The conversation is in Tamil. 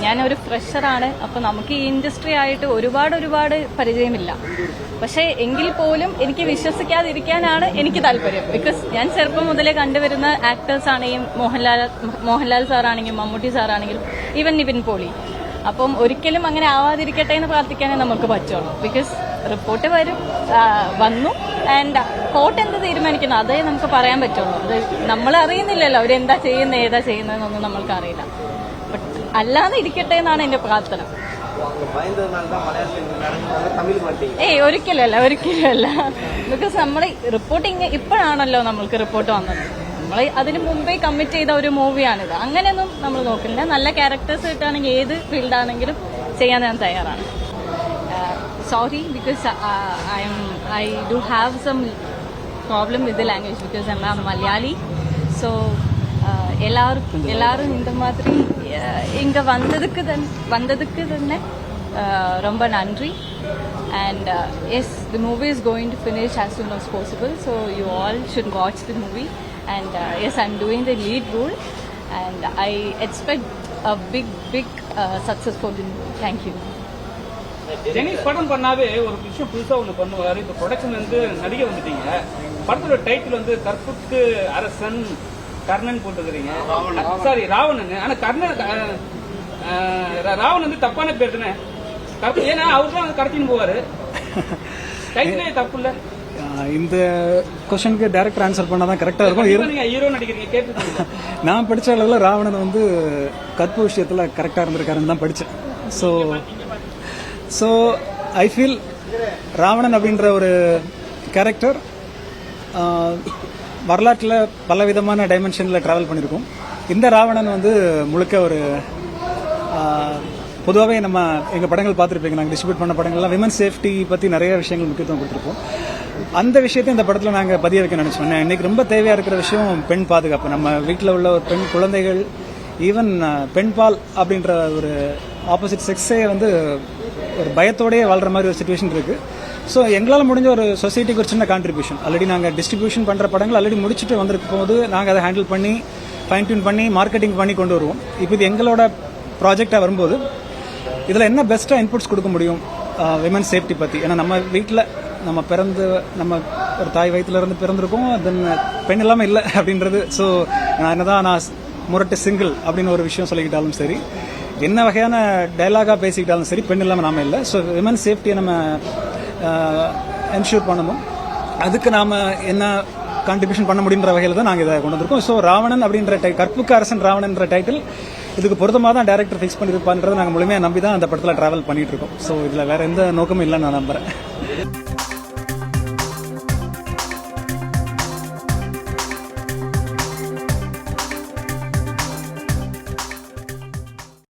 ഞാനൊരു ഫ്രഷറാണ്. അപ്പോൾ നമുക്ക് ഈ ഇൻഡസ്ട്രി ആയിട്ട് ഒരുപാട് പരിചയമില്ല. പക്ഷേ എങ്കിൽ പോലും എനിക്ക് വിശ്വസിക്കാതിരിക്കാനാണ് എനിക്ക് താല്പര്യം. ബിക്കോസ് ഞാൻ ചെറുപ്പം മുതലേ കണ്ടുവരുന്ന ആക്ടേഴ്സ് ആണെങ്കിലും മോഹൻലാൽ സാറാണെങ്കിലും മമ്മൂട്ടി സാറാണെങ്കിലും ഈവൻ നിവിൻ പോളി. അപ്പം ഒരിക്കലും അങ്ങനെ ആവാതിരിക്കട്ടെ എന്ന് പ്രാർത്ഥിക്കാനേ നമുക്ക് പറ്റുള്ളൂ. ബിക്കോസ് റിപ്പോർട്ട് വന്നു ആൻഡ് കോർട്ട് എന്ത് തീരുമാനിക്കുന്നു അതേ നമുക്ക് പറയാൻ പറ്റുള്ളൂ. അത് നമ്മൾ അറിയുന്നില്ലല്ലോ അവരെന്താ ചെയ്യുന്നത് ഏതാ ചെയ്യുന്നതെന്നൊന്നും നമ്മൾക്ക് അറിയില്ല. ബട്ട് അല്ലാതെ ഇരിക്കട്ടെ എന്നാണ് എന്റെ പ്രാർത്ഥന. ഒരിക്കലല്ല ബിക്കോസ് നമ്മളെ റിപ്പോർട്ടിങ് ഇപ്പോഴാണല്ലോ നമ്മൾക്ക് റിപ്പോർട്ട് വന്നത്. നമ്മൾ അതിന് മുമ്പേ കമ്മിറ്റ് ചെയ്ത ഒരു മൂവിയാണിത്. അങ്ങനെയൊന്നും നമ്മൾ നോക്കില്ല. നല്ല ക്യാരക്ടേഴ്സ് കിട്ടുകയാണെങ്കിൽ ഏത് ഫീൽഡാണെങ്കിലും ചെയ്യാൻ ഞാൻ തയ്യാറാണ്. Sorry because I do have some problem with language because I'm Malayali. So எல்லாரும் இந்த மாதிரி இங்கே வந்ததுக்கு തന്നെ ரொம்ப நன்றி. And yes, the movie is going to finish as soon as possible, so you all should watch the movie. And yes, I'm doing the lead role and I expect a big success for the movie. Thank you. Jenneys படம் பண்ணாவே ஒரு விஷயம் புதுசா ஒண்ணு பண்ணுவாரு. இப்ப ப்ரொடக்ஷன்ல இருந்து நடிகை வந்துட்டீங்க. படத்தோட டைட்டில் வந்து கற்புக்கு அரசன் கர்ணன் போட்டுக்கிறீங்க. சாரி ராவணன். ஆனா ராவணன் வந்து தப்பான பேர் தானே. ஏன்னா அவர் தான் கடத்தின்னு போவாரு. டைட்டிலே தப்பு இல்ல. இந்த கொஸ்டினுக்கு டைரக்டர் ஆன்சர் பண்ணாதான் கரெக்டா இருக்கும். நீங்க ஹீரோ நடிக்கிறீங்க கேட்டு நான் படிச்ச அளவுல ராவணன் வந்து கற்பு விஷயத்துல கரெக்டா இருந்திருக்காருன்னு தான் படிச்சேன். ஸோ ஐ ஃபீல் ராவணன் அப்படின்ற ஒரு கேரக்டர் வரலாற்றில் பலவிதமான டைமென்ஷனில் ட்ராவல் பண்ணியிருக்கோம். இந்த ராவணன் வந்து முழுக்க ஒரு பொதுவாகவே நம்ம எங்கள் படங்கள் பார்த்துருப்பீங்க. நாங்கள் டிஸ்ட்ரிபியூட் பண்ண படங்கள்லாம் விமன் சேஃப்டி பற்றி நிறைய விஷயங்கள் முக்கியத்துவம் கொடுத்துருப்போம். அந்த விஷயத்தை இந்த படத்தில் நாங்கள் பதிய வைக்க நினச்சோம். இன்னைக்கு ரொம்ப தேவையாக இருக்கிற விஷயம் பெண் பாதுகாப்பு. நம்ம வீட்டில் உள்ள ஒரு பெண் குழந்தைகள் ஈவன் பெண் பால் அப்படின்ற ஒரு ஆப்போசிட் செக்ஸே வந்து ஒரு பயத்தோடயே வாழ்ற மாதிரி ஒரு சிச்சுவேஷன் இருக்கு. ஸோ எங்களால் முடிஞ்ச ஒரு சொசைட்டிக்கு ஒரு சின்ன கான்ட்ரிபியூஷன். ஆல்ரெடி நாங்கள் டிஸ்ட்ரிபியூஷன் பண்ணுற படங்கள் ஆல்ரெடி முடிச்சுட்டு வந்திருக்கும் போது நாங்கள் அதை ஹேண்டில் பண்ணி ஃபைன் டியூன் பண்ணி மார்க்கெட்டிங் பண்ணி கொண்டு வருவோம். இப்போ இது எங்களோட ப்ராஜெக்டாக வரும்போது இதில் என்ன பெஸ்ட்டாக இன்புட்ஸ் கொடுக்க முடியும் விமன் சேஃப்டி பற்றி. ஏன்னா நம்ம வீட்டில் நம்ம ஒரு தாய் வயிற்றுலேருந்து பிறந்திருக்கோம். தென் பெண் இல்லாமல் இல்லை அப்படின்றது. ஸோ நான் முரட்டு சிங்கிள் அப்படின்னு ஒரு விஷயம் சொல்லிக்கிட்டாலும் சரி, என்ன வகையான டைலாகா பேசிக்கிட்டாலும் சரி, பெண் இல்லாமல் நாம இல்லை. ஸோ விமன் சேஃப்டியை நம்ம என்ஷூர் பண்ணணும். அதுக்கு நாம என்ன கான்ட்ரிபியூஷன் பண்ண முடியுன்ற வகையில் தான் நாங்கள் இதை கொண்டு வந்திருக்கோம். ஸோ ராவணன் அப்படின்ற கற்புக்கு அரசன் ராவணன்ற டைட்டில் இதுக்கு பொருத்தமாக தான் டைரக்டர் ஃபிக்ஸ் பண்ணியிருப்பான்றதை நாங்கள் முழுமையாக நம்பி தான் அந்த படத்தில் டிராவல் பண்ணிட்டு இருக்கோம். ஸோ இதில் வேற எந்த நோக்கமும் இல்லைன்னு நான் நம்புறேன்.